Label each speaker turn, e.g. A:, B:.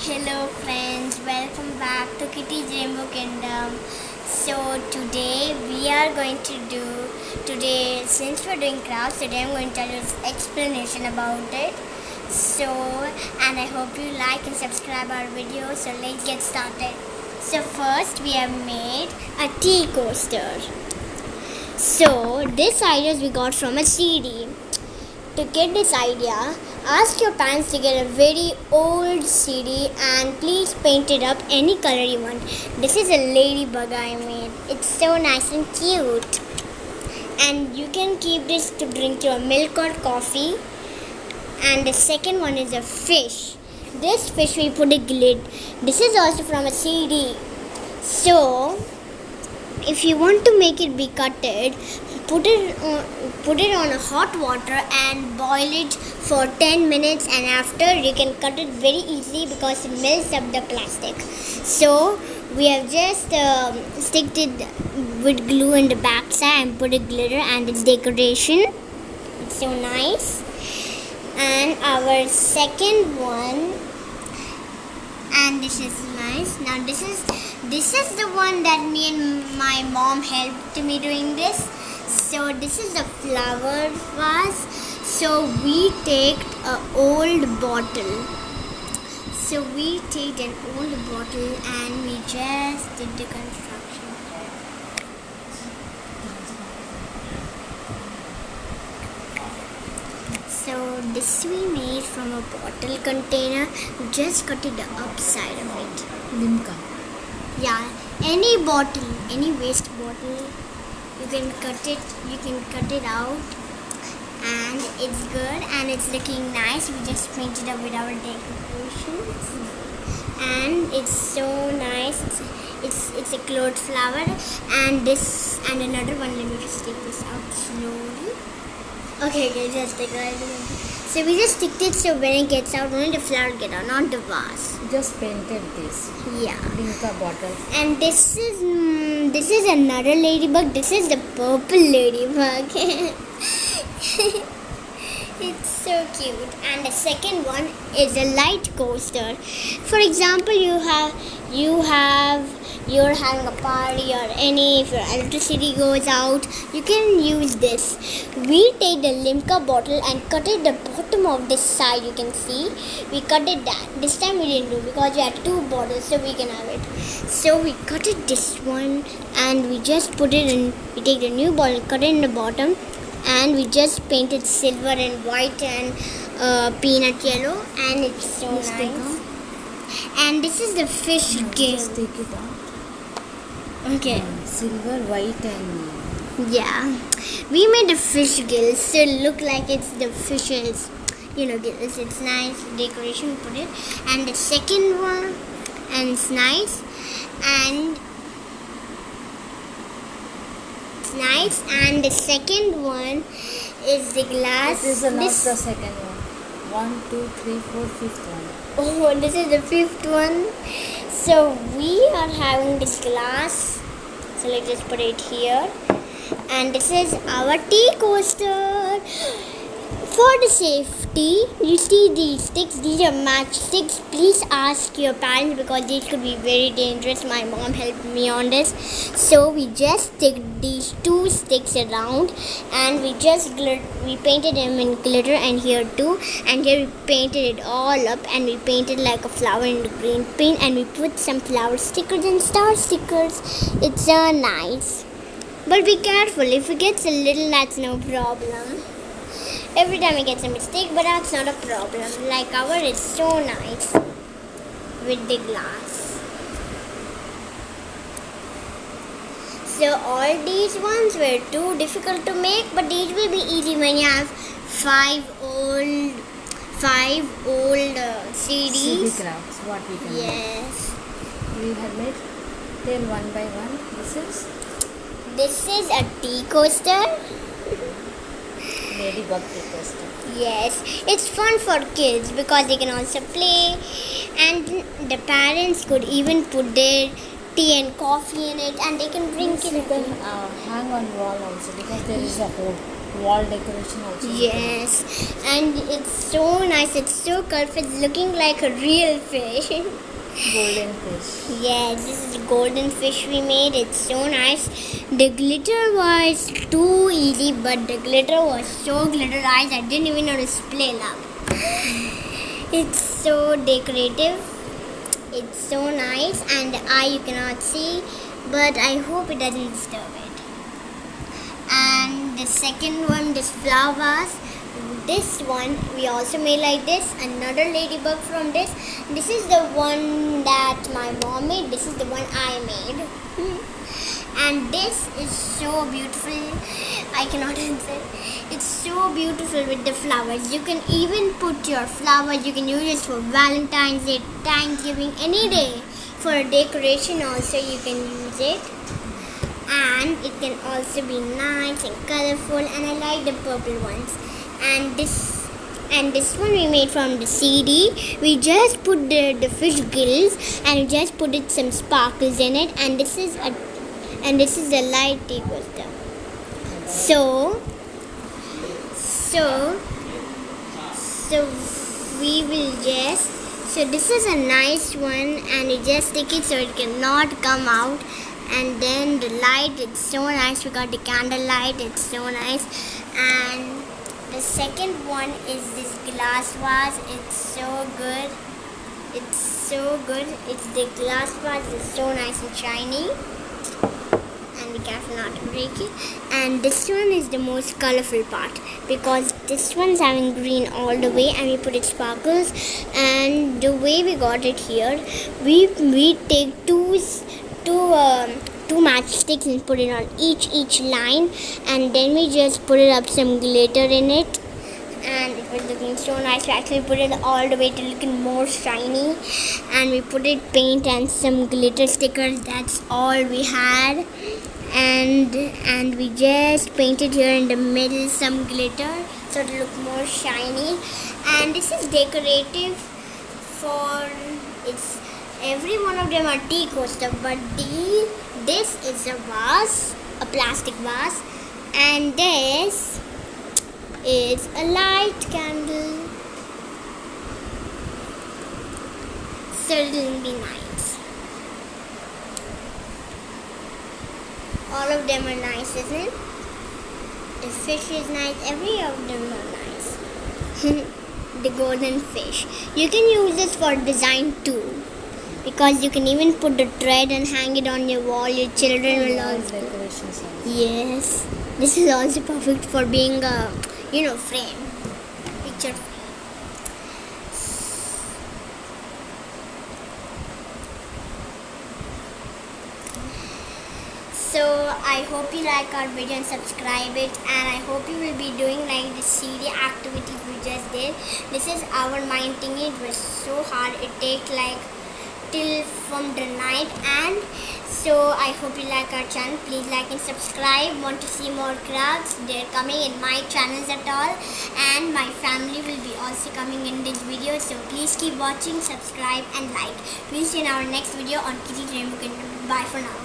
A: Hello friends, welcome back to Kitty's Rainbow Kingdom. So today we are going to since we're doing crafts, today I'm going to tell you an explanation about it. And I hope you like and subscribe our video. So let's get started. So first we have made a tea coaster. So this idea we got from a CD. To get this idea, ask your parents to get a very old CD and please paint it up any color you want. This is a ladybug I made. It's so nice and cute. And you can keep this to drink your milk or coffee. And the second one is a fish. This fish we put a lid. This is also from a CD. So, if you want to make it be cutted, put it on a hot water and boil it for 10 minutes, and after you can cut it very easily because it melts up the plastic. So we have just sticked it with glue in the back side and put a glitter and its decoration. It's so nice. And our second one, and this is nice. Now this is the one that me and my mom helped me doing this. So this is the flower vase. So we take an old bottle. So we take an old bottle and we just did the construction. So this we made from a bottle container. We just cut it the upside of it.
B: Limca.
A: Yeah, any bottle, any waste bottle, you can cut it out, and it's good and it's looking nice. We just painted up with our decorations, and it's so nice. It's a cloth flower, and another one. Let me just take this out slowly. Okay, just take it. So we just stick it so when it gets out, only the flower get out, not the vase.
B: Just painted this.
A: Yeah.
B: Limca bottle.
A: And this is another ladybug. This is the purple ladybug. It's so cute. And the second one is a light coaster. For example, you're having a party or if your electricity goes out, you can use this. We take the Limca bottle and cut it the bottom of this side. You can see we cut it that. This time we didn't do because we had two bottles, so we can have it. So we cut it this one and we just put it in. We take the new bottle, cut it in the bottom, and we just painted silver and white and peanut yellow, and it's so nice. And this is the fish gill.
B: Just take it out.
A: Okay.
B: Silver, white, and
A: Yeah, we made the fish gills so it look like it's the fishes, gills. It's nice decoration. Put it, and the second one, and it's nice, and the second one is the glass.
B: this is not the second one. 1, 2, 3, 4, fifth one.
A: Oh, this is the fifth one. So we are having this glass. So let's just put it here. And this is our tea coaster. For the safety, you see these sticks. These are matchsticks. Please ask your parents because these could be very dangerous. My mom helped me on this. So we just stick these two sticks around, and we painted them in glitter, and here too. And here we painted it all up, and we painted like a flower in the green paint, and we put some flower stickers and star stickers. It's nice. But be careful. If it gets a little, that's no problem. Every time it gets a mistake, but that's not a problem. Like our is so nice with the glass. So all these ones were too difficult to make, but these will be easy when you have five old
B: CD
A: CDs.
B: crafts. What we can make.
A: Yes.
B: We have made. Tell one by one.
A: This is a tea coaster.
B: Ladybug tea coaster.
A: Yes, it's fun for kids because they can also play, and the parents could even put their tea and coffee in it, and they can drink
B: You
A: it.
B: can hang on wall also because there is a hole. wall decoration also.
A: Yes, and it's so nice. It's so colorful. It's looking like a real fish.
B: Golden fish.
A: Yes, this is golden fish we made. It's so nice. The glitter was too easy, but the glitter was so glitterized I didn't even know to spill up. It's so decorative. It's so nice, and the eye you cannot see, but I hope it doesn't disturb it. And the second one, this flower vase. This one we also made like this. Another ladybug from this. This is the one that my mom made. This is the one I made. And this is so beautiful. I cannot answer. It's so beautiful with the flowers. You can even put your flowers. You can use it for Valentine's Day, Thanksgiving, any day. For decoration also you can use it. And it can also be nice and colorful. And I like the purple ones. And this one we made from the CD. We just put the fish gills and we just put it some sparkles in it. And this is a light tea coaster. So we will just. So this is a nice one, and you just stick it so it cannot come out. And then the light, it's so nice. We got the candle light. It's so nice. And the second one is this glass vase. It's so good. It's so good. It's the glass vase. It's so nice and shiny. And be careful not to break it. And this one is the most colorful part, because this one's having green all the way, and we put it sparkles. And the way we got it here, we take two matchsticks and put it on each line, and then we just put it up some glitter in it, and it was looking so nice. We actually put it all the way to looking more shiny, and we put it paint and some glitter stickers. That's all we had, and we just painted here in the middle some glitter so it look more shiny. And this is decorative for it's. Every one of them are tea coaster, but this is a vase, a plastic vase, and this is a light candle. So it'll be nice. All of them are nice, isn't it? The fish is nice. Every of them are nice. The golden fish. You can use this for design too, because you can even put the thread and hang it on your wall. Your children will also.
B: Decorations also.
A: Yes, this is also perfect for being a frame, picture frame. So I hope you like our video and subscribe it, and I hope you will be doing like the CD activities we just did. This is our mind thing. It was so hard. It takes like till from the night, and so I hope you like our channel. Please like and subscribe. Want to see more crafts? They're coming in my channels at all, and my family will be also coming in this video. So please keep watching, subscribe and like. We'll see you in our next video on Kitty's Rainbow Kingdom. Bye for now.